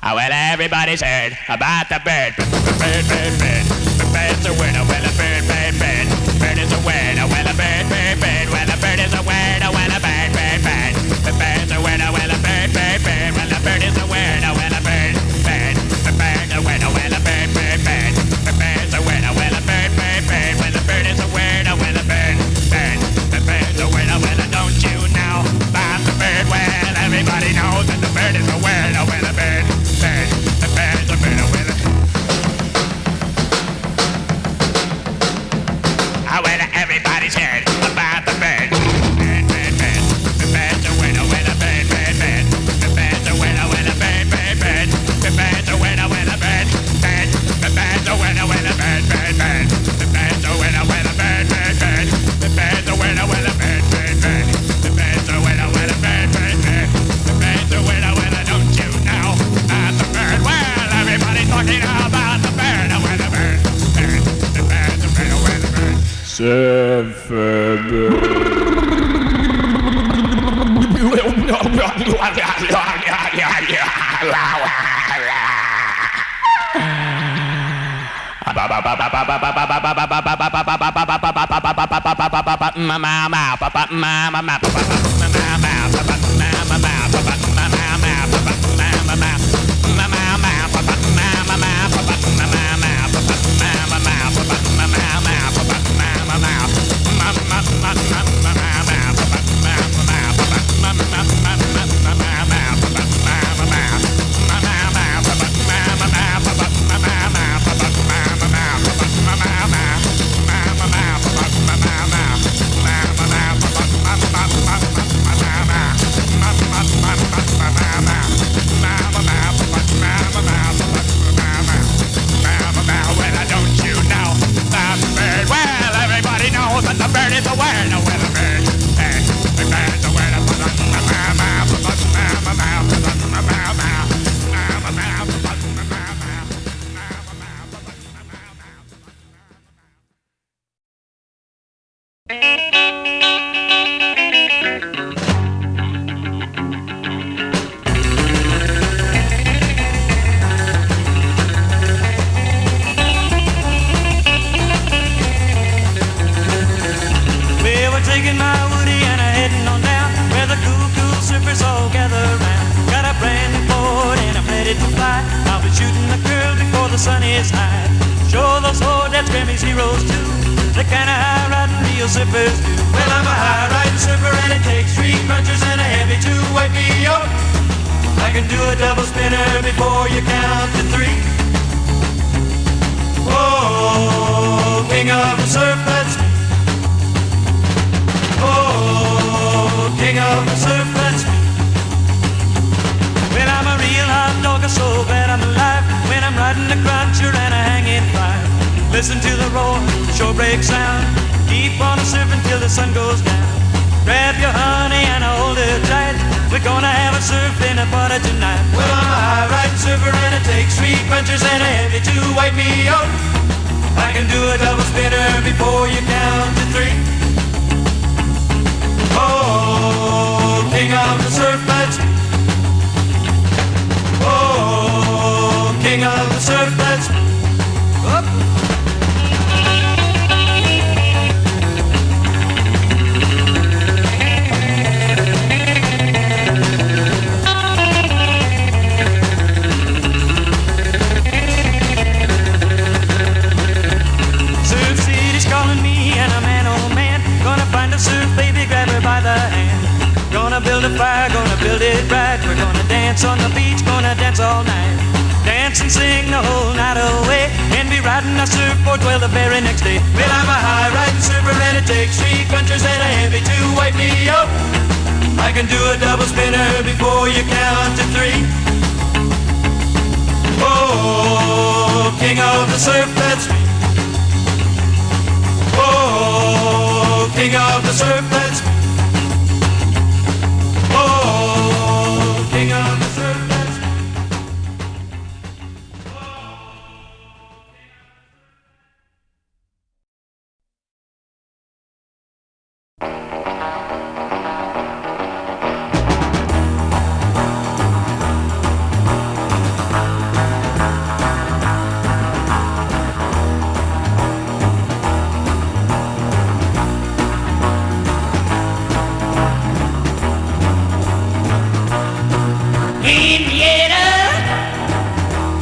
Well, everybody's heard about the bird. Bird, bird, bird. The bird's a winner. Well, a bird, bird, bird. Bird is a winner. Well, a bird, bird, bird. Well, a bird is a winner. Well, a bird, bird, bird. The bird's a winner. Well, a bird, bird, bird. Well, a bird is a winner. Well, a bird, bird. The bird's a winner. Well, a bird, bird, bird. The bird's a winner. Well, a bird, bird, bird. Well, the bird is a winner. Well, a bird, bird. The bird's a winner. Well, don't you know about the bird? Well, everybody knows that the bird is a winner. Well, a bird. The bird's a winner with it. Well, everybody's heard about the bird. Bird, bird, bird. The bird's a winner with a bird, bird, bird. The bird's a winner with a bird, bird, bird. The bird's a winner with a bird, bird. The bird's a winner with a bird, bird, bird. The bird's a winner with a bird, bird, bird. The bird's a winner with a bird, bird, bird. The bird's a winner with a bird, bird, bird. The bird's a winner with a don't you know about the bird? Well, everybody's talking about the bird, with a bird, bird. The bird's a winner with a bird.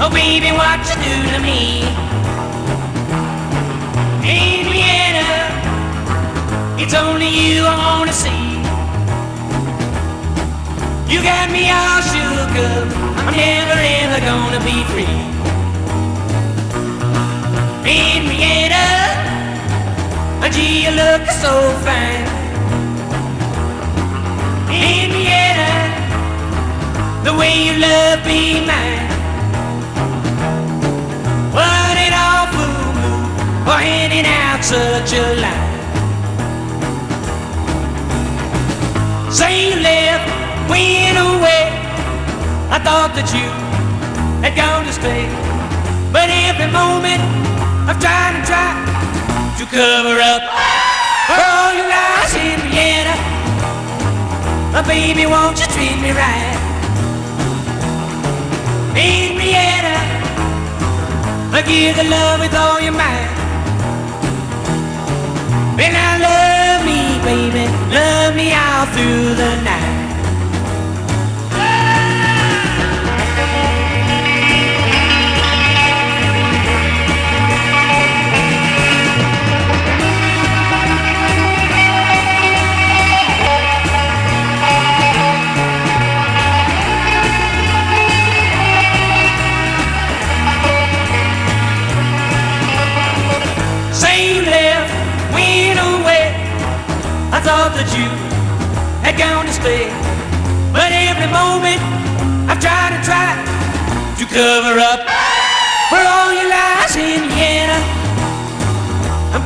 Oh baby, what you do to me? Henrietta, it's only you I wanna see. You got me all shook up, I'm never ever gonna be free. Henrietta, gee, you look so fine. Henrietta, the way you love be mine. What an awful move for handing out such a line. Say you left, went away. I thought that you had gone to stay, but every moment I've tried and tried to cover up for all your lies, Henrietta. Baby, won't you treat me right? Henrietta, give the love with all your might. Well, now love me, baby, love me all through the night. I thought that you had gone to stay, but every moment I've tried and tried to cover up for all your lies, Henrietta.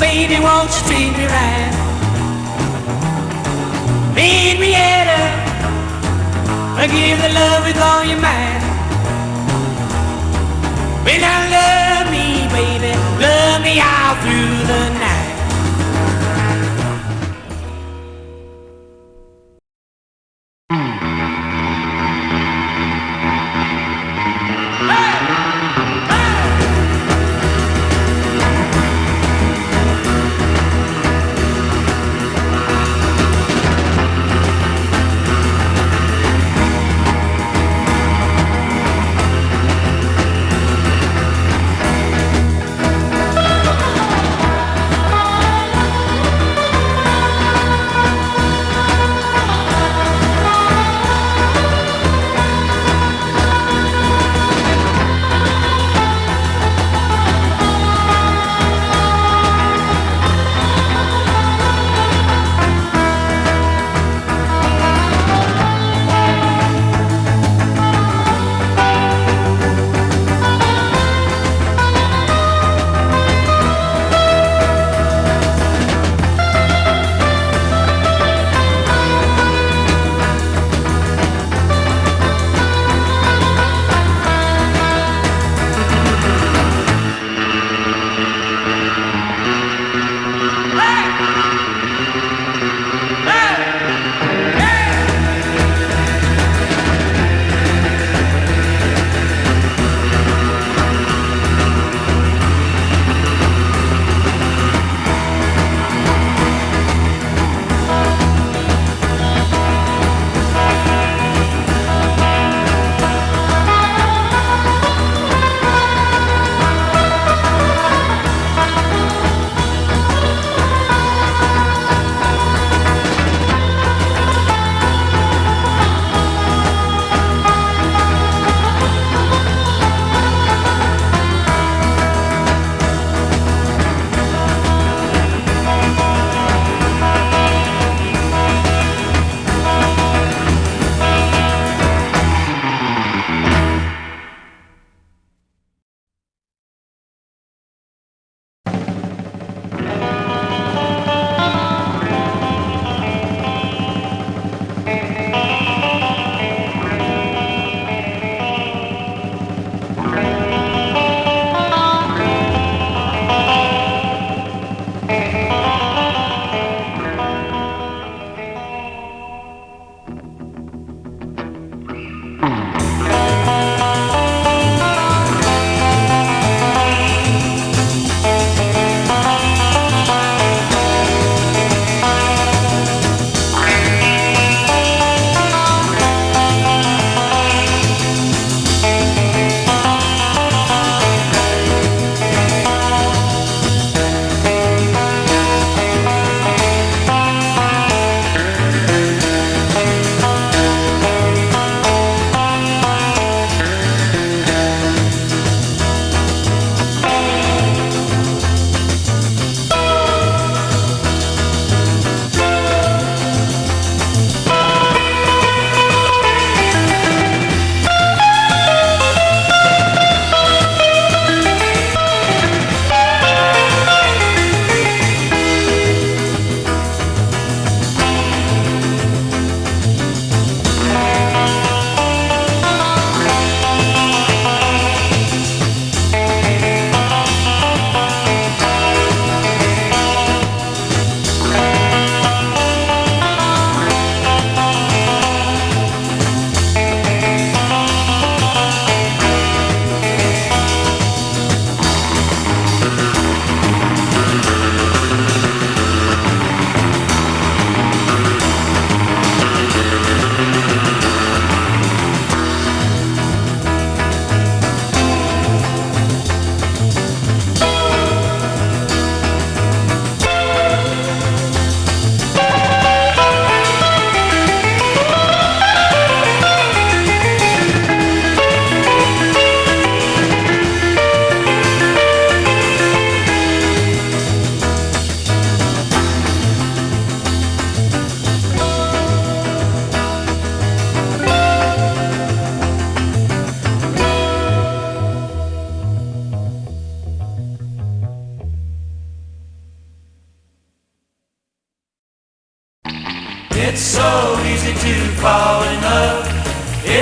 Baby, won't you treat me right? Henrietta, give the love with all your might. Well, now love me, baby, love me all through the night.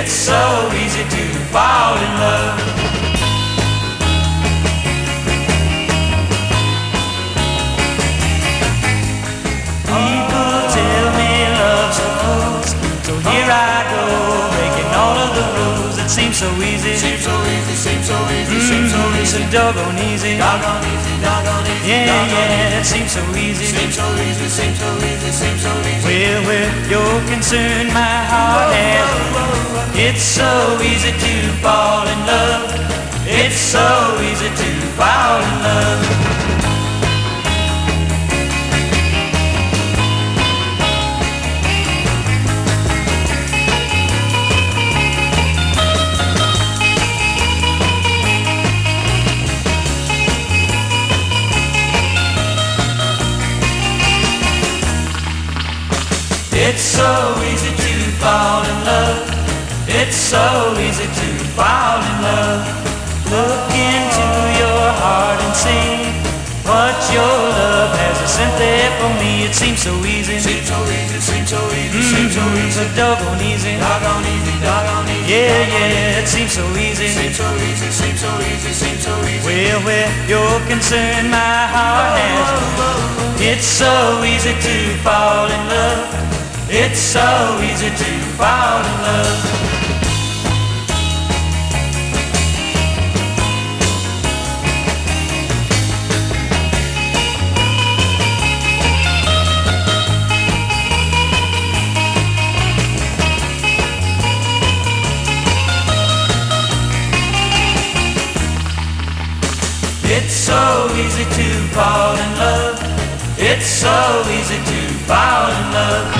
It's so easy to fall in love. People tell me love's a fool, so here I go, breaking all of the rules. It seems so easy, seems so easy, seems so easy, seems so easy, so doggone easy, doggone easy, doggone easy. Yeah, it seems so easy, seems so easy, seems so easy, seems so easy. Well, where you're concerned, my heart has. It's so easy to fall in love. It's so easy to fall in love. It's so easy to fall in love. It's so easy to fall in love. Look into your heart and see what your love has sent there for me. It seems so easy, seems so easy, seems so easy, seems so easy, so doggone easy, doggone easy, doggone easy. Yeah, it seems so easy, seems so easy, seems so easy, seems so easy. Well, where you're concerned, my heart has. It's so easy to fall in love. It's so easy to fall in love. It's so easy to fall in love. It's so easy to fall in love.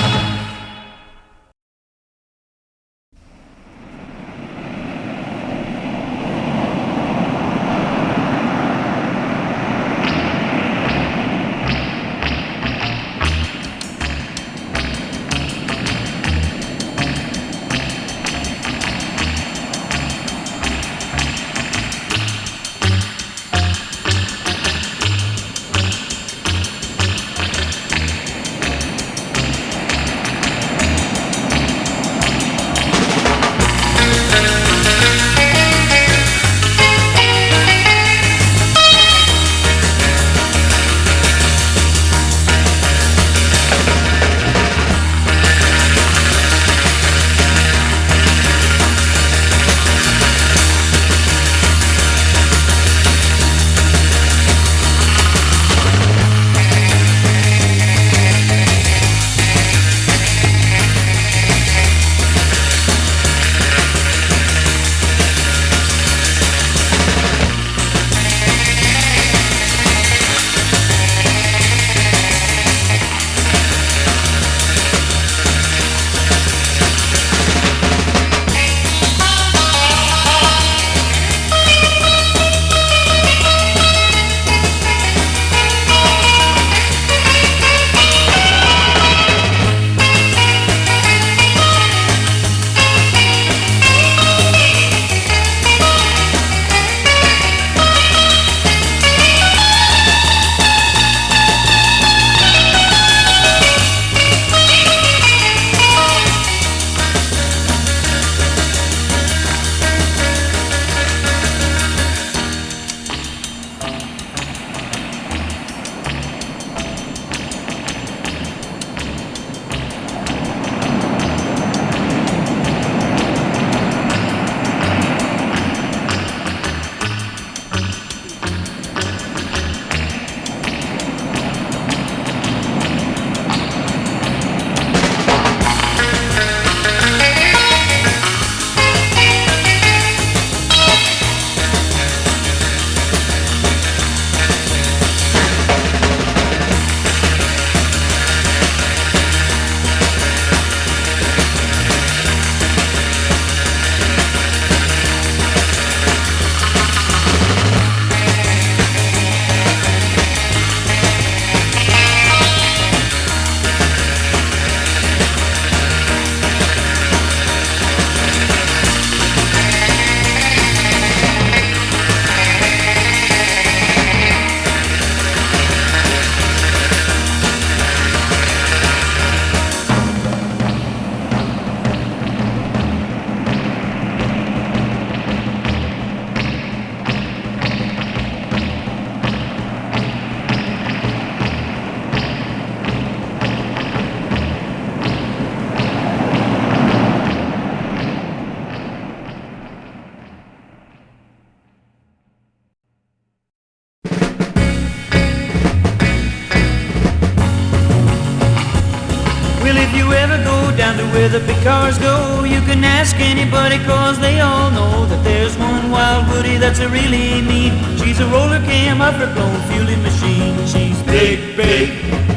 where the big cars go. You can ask anybody, cause they all know that there's one wild Woody that's a really mean. She's a roller cam of her blown fueling machine. She's big, big,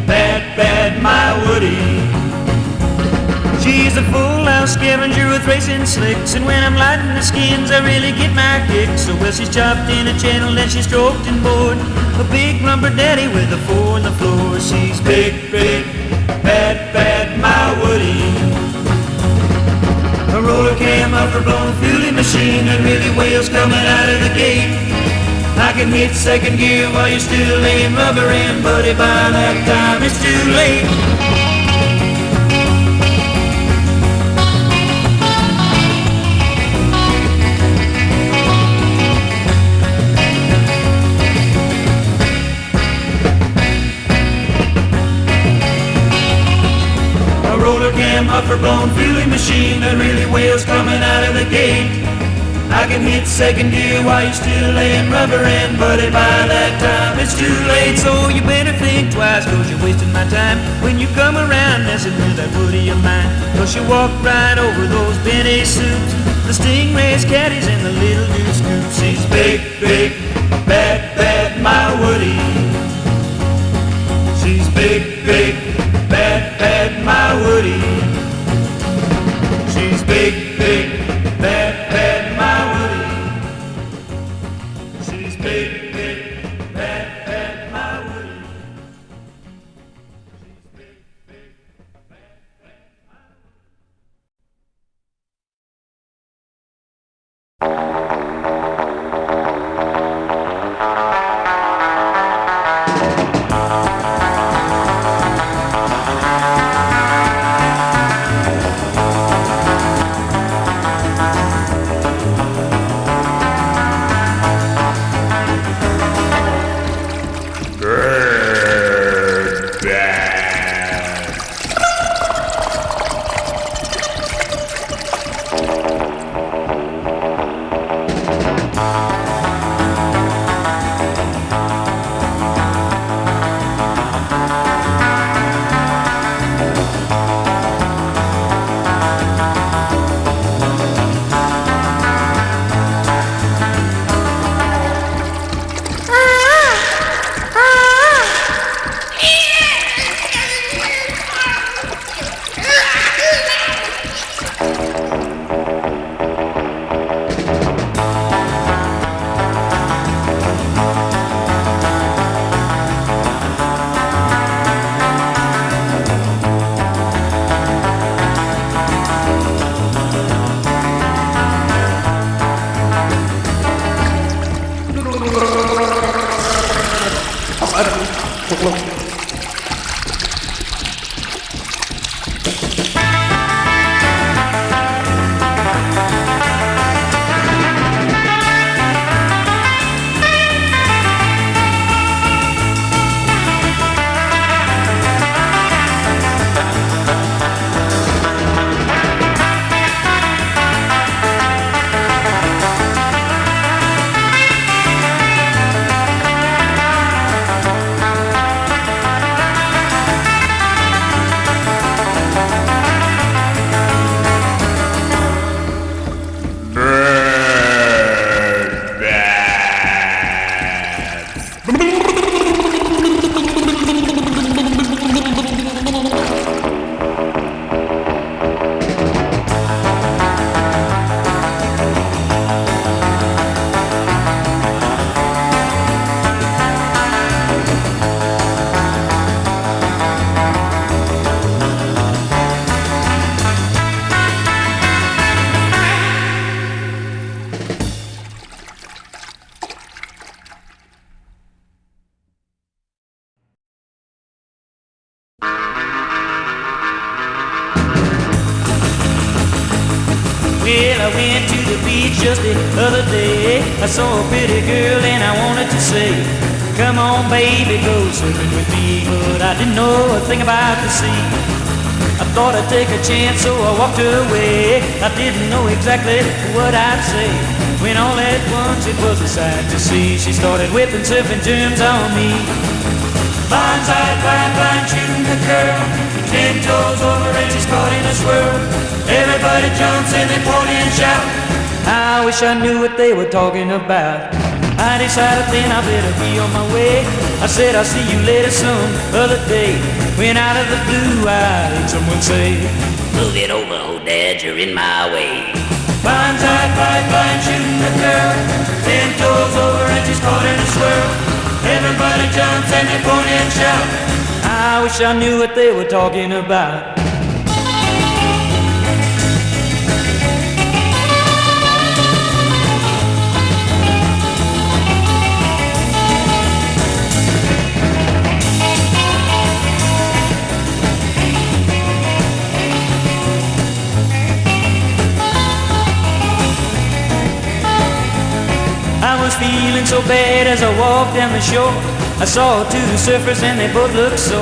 bad, bad, my Woody. She's a full-house scavenger with racing slicks, and when I'm lighting the skins, I really get my kicks. So well, she's chopped in a channel, then she's stroked and bored. A big lumber daddy with a 4 on the floor. She's big, big, bad, bad, my Woody. A roller cam of her blown fueling machine, and really wheels coming out of the gate. I can hit second gear while you're still laying rubber in, buddy, by that time it's too late. Of her blown fueling machine that really wails coming out of the gate. I can hit second gear while you're still laying rubber in, buddy, by that time it's too late. So you better think twice, cause you're wasting my time when you come around messing with that Woody of mine. Cause you walk right over those Benny suits, the Stingrays, caddies, and the little Deuce Scoops. She's big, big, bad, bad, my Woody. She's big, big, bad, bad, my Woody. She's big, big, bad, bad, my Woody. She's big, big, bad, bad, my Woody. She's big, big, bad, bad, my Well, I went to the beach just the other day. I saw a pretty girl and I wanted to say, come on baby, go swimming with me. But I didn't know a thing about the sea. I thought I'd take a chance, so I walked away. I didn't know exactly what I'd say, when all at once it was a sight to see. She started whipping surfing terms on me. Blindside, blind, blind, shooting the girl. 10 toes over and she's caught in a swirl. Everybody jumps and they point and shout. I wish I knew what they were talking about. I decided then I better be on my way. I said I'll see you later some other day. When out of the blue I heard someone say, move it over, old dad, you're in my way. Blindside, blind, shooting the girl. 10 toes over and she's caught in a swirl. Everybody jumps and they point and shout. I wish I knew what they were talking about. I was feeling so bad as I walked down the shore. I saw two surfers and they both looked sore.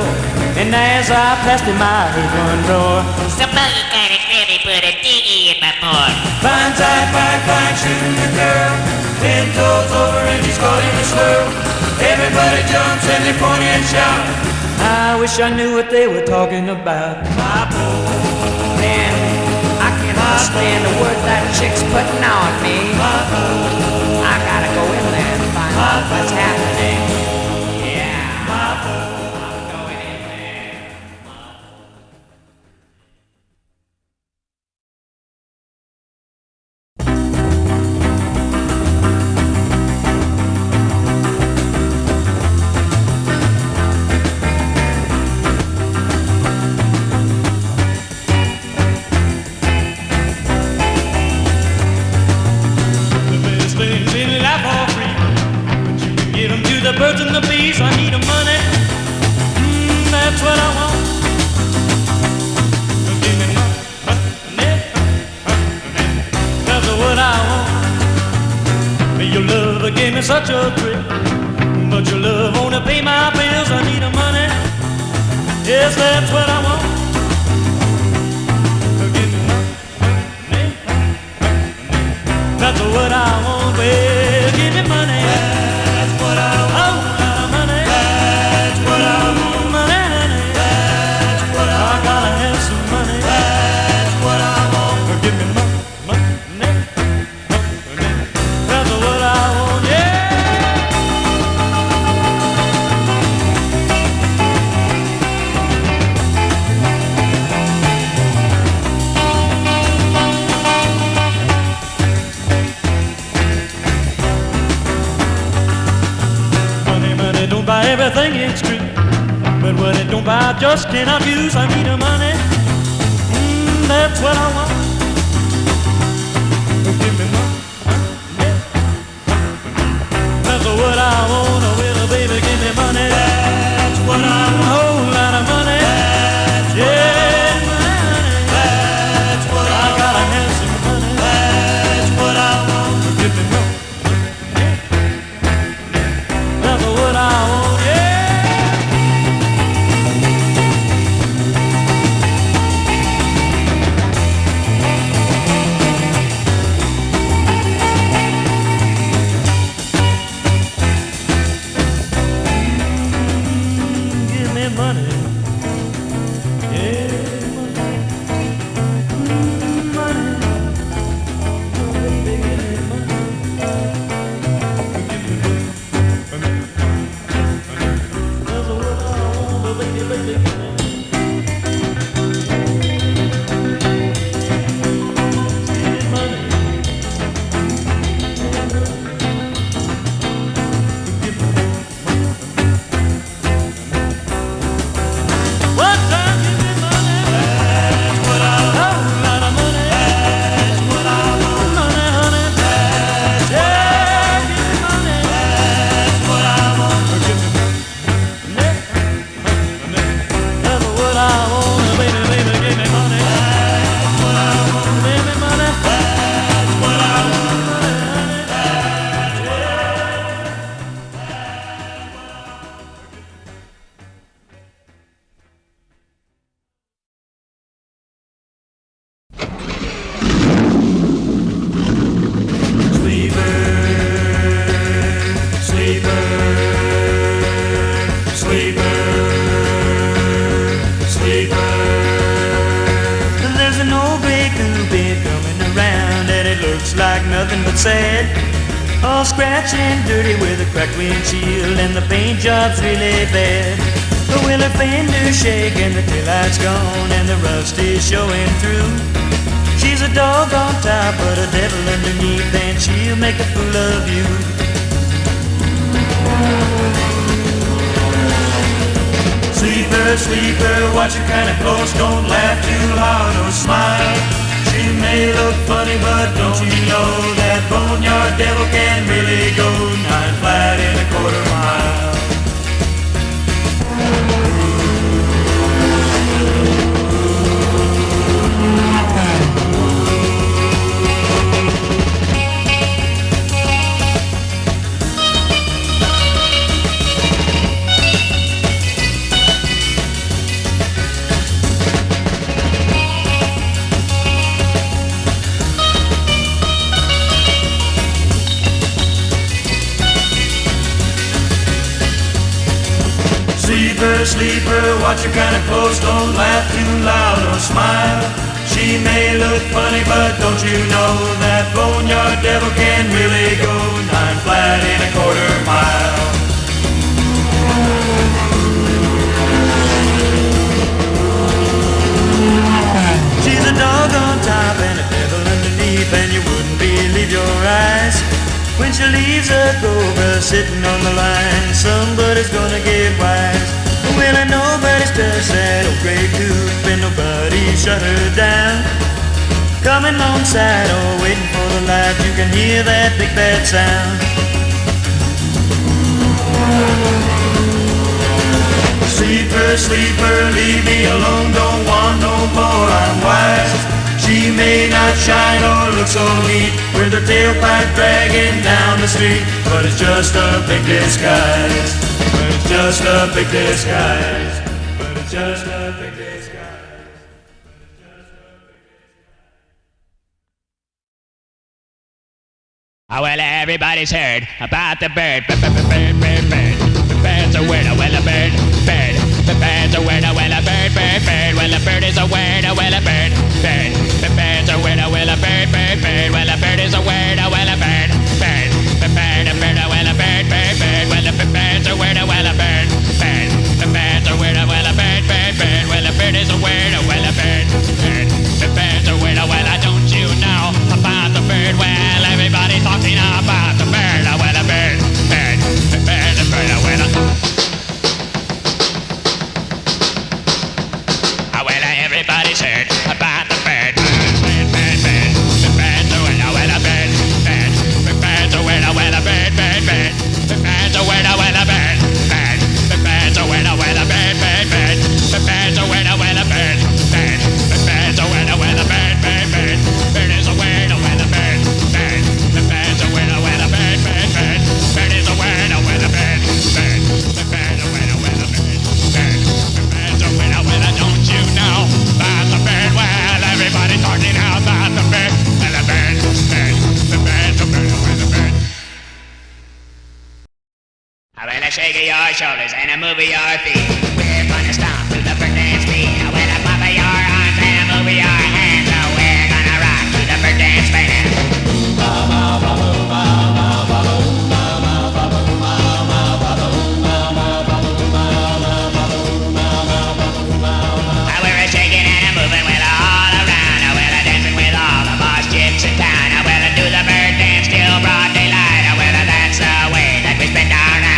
And as I passed him, I heard one roar. Somebody got it ready, put a diggy in my paw. Blindside, blind, shooting the girl. 10 toes over and she's caught in a swirl. Everybody jumps and they point and shout. I wish I knew what they were talking about. My boy, man, I can't understand the word that chick's putting on me. my boy. I gotta go in there and find out what's happening. Yeah, I'm going in there. The birds and the bees, I need the money. That's what I want. Give me money. That's what I want. Your love gave me such a thrill, but your love only pay my bills. I need the money. Yes, that's what I want. Give me money. That's what I want. Well, give me money. That's what I want. Everything is true, but what it don't buy, I just cannot use. I need the money. That's what I want. Give me money. That's what I want. Oh, well, baby, give me money. That's what I want. A whole lot of money. That's yeah, money. That's what I gotta have some money. That's what I want. Give me money. That's what I want. sad. All scratched and dirty with a cracked windshield, and the paint job's really bad. The wheeler fender's shaking, the taillight's gone, and the rust is showing through. She's a dog on top, but a devil underneath, and she'll make a fool of you. Sleeper, sleeper, watch her kinda close, don't laugh too loud or smile. She may look funny, but don't you know that boneyard devil can really go 9 flat in a quarter mile. Sleeper, sleeper, watch her kinda close, don't laugh too loud or smile. She may look funny, but don't you know that boneyard devil can really go 9 flat in a quarter mile. She's a dog on top and a devil underneath, and you wouldn't believe your eyes when she leaves a cobra sitting on the line. Somebody's gonna get wise. Well, and nobody's touched that old gray coupe, and nobody shut her down. Coming alongside or waiting for the light, you can hear that big bad sound. Sleeper, sleeper, leave me alone, don't want no more, I'm wise. She may not shine or look so neat, with her tailpipe dragging down the street, but it's just a big disguise. But it's just a big disguise. But it's just a big disguise. Oh, well, everybody's heard about the bird. Bird, bird, bird, bird. The bird's a word, oh, well, a bird, bird. The bird's a word, oh, well, a bird, bird, bird. Well, a bird is a word, oh, well, a bird, bird. The bird's a word, oh, well, a bird, bird, bird. Well, a bird is a word, oh, well, a bird, bird. The bird, a bird, oh, well, a bird, bird, bird. Well, a bird's a word, oh, well, a bird, bird. The bird's a word, oh, well, a bird, bird, bird. Well, a bird is a word, oh, well, a bird, bird. The bird's a word, oh, well, don't you know about the bird? Well, everybody's talking about the bird, oh, well, a bird, bird. The bird, oh, well, everybody's heard about the bird. Bird, bird, bird. The bird's a word, oh, well, a bird, bird. The bird's a word, oh, well, a bird, bird, bird. The bird's a word, oh, well, a bird, bird. The bird's a word, oh, well, a bird, bird, bird. The bird's a word, oh, well, a bird, bird. The bird's a word, oh, well, a bird, bird, bird. Bird is a word, oh, well, a bird, bird. The bird's a word, oh, well, a bird, bird, bird. Bird is a word, oh, well, a bird, bird. The bird's a word, oh, well, a bird, bird. The bird's a word, oh, well, don't you know about the bird? Well, everybody talking about the bird. Well, a bird, bird. The bird's a word, oh, well, a bird. I will shake your shoulders and move your feet. We're gonna stomp to the bird dance beat. I will pop your arms and move your hands. We're gonna rock to the bird dance band. We're shaking and moving with all around. We're dancing with all the boss chicks in town. We'll do the bird dance till broad daylight. That's the way that we spend our night.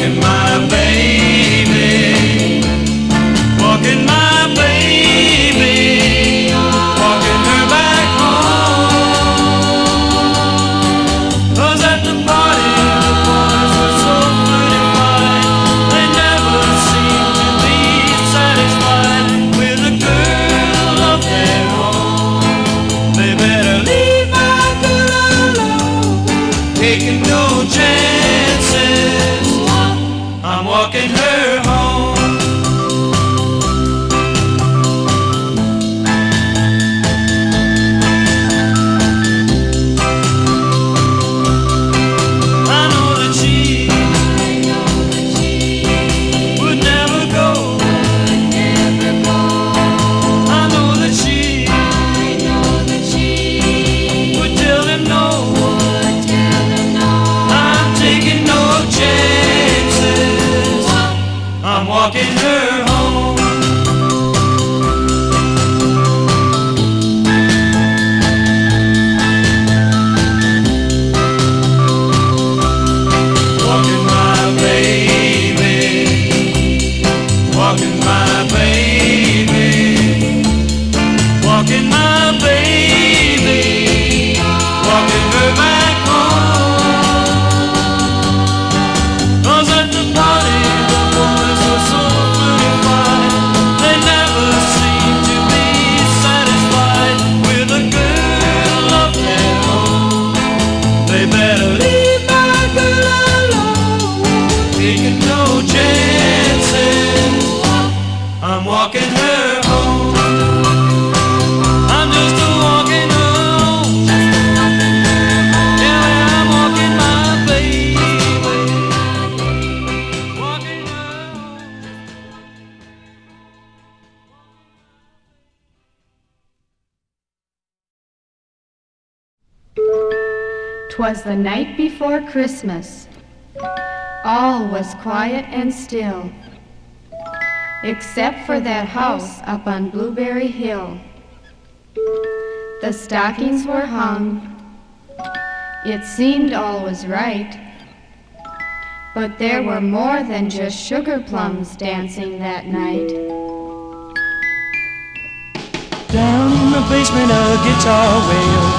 walking my baby, walking my baby, walking her back home. 'Cause at the party the boys were so pretty fine, they never seemed to be satisfied with a girl of their own. They better leave my girl alone, taking no chances. I'm walking her home. I know that she would never go. I know that she would tell them no. I'm taking no chances. I'm walking her home. Walking my baby, walking my baby, walking my baby, walking her back home. 'Cause at the party the boys were so pretty fine, they never seemed to be satisfied with a girl of their own. They better leave my girl alone, taking no chances. I'm walking her home. I'm just walking her home. Yeah, I'm walking my baby, walking her home. 'Twas the night before Christmas. All was quiet and still, except for that house up on Blueberry Hill. The stockings were hung. It seemed all was right, but there were more than just sugar plums dancing that night. Down in the basement a guitar wailed,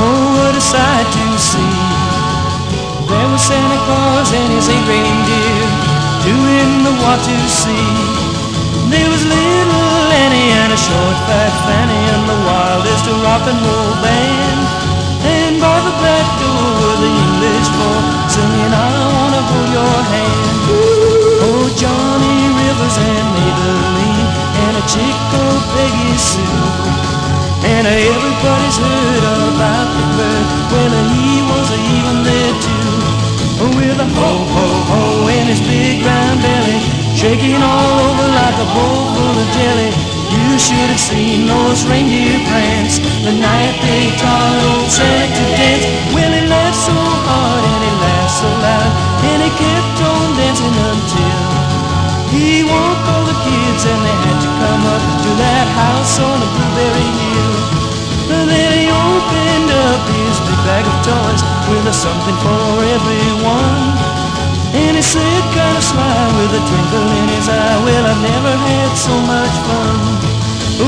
oh what a sight to see. There was Santa Claus and his 8 reindeer doing the what to see. There was little Annie and a short fat Fanny and the wildest rock and roll band. And by the back door were the English folk singing I wanna hold your hand. Oh Johnny Rivers and Maybelline and a chick called Peggy Sue. And everybody's heard about the bird, well he was even there too. With a ho-ho-ho in his big round belly, shaking all over like a bowl full of jelly. You should have seen those reindeer prance the night they taught old Santa to dance. Well he laughed so hard and he laughed so loud, and he kept on dancing until he woke all the kids and they had to come up to that house on the Blueberry Hill. Then he opened up his big bag of toys with something for everyone. And he said kinda sly with a twinkle in his eye, well I've never had so much fun.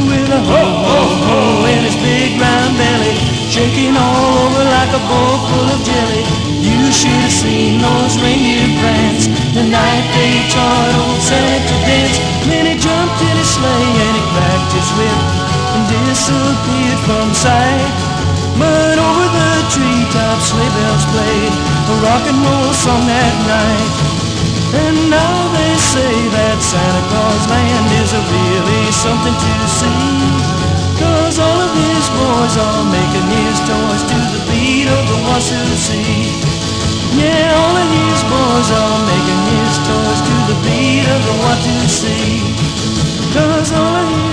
With a ho-ho-ho in his big round belly, shaking all over like a bowl full of jelly. You should have seen those reindeer prance the night they taught old Santa to dance. Then he jumped in his sleigh and he cracked his whip and disappeared from sight. But over the treetops sleigh bells played a rock and roll song that night. And now they say that Santa Claus land is really something to see, 'cause all of his boys are making his toys to the beat of the Wassassee. Yeah, all of his boys are making his toys to the beat of the Wassassee, 'cause all of his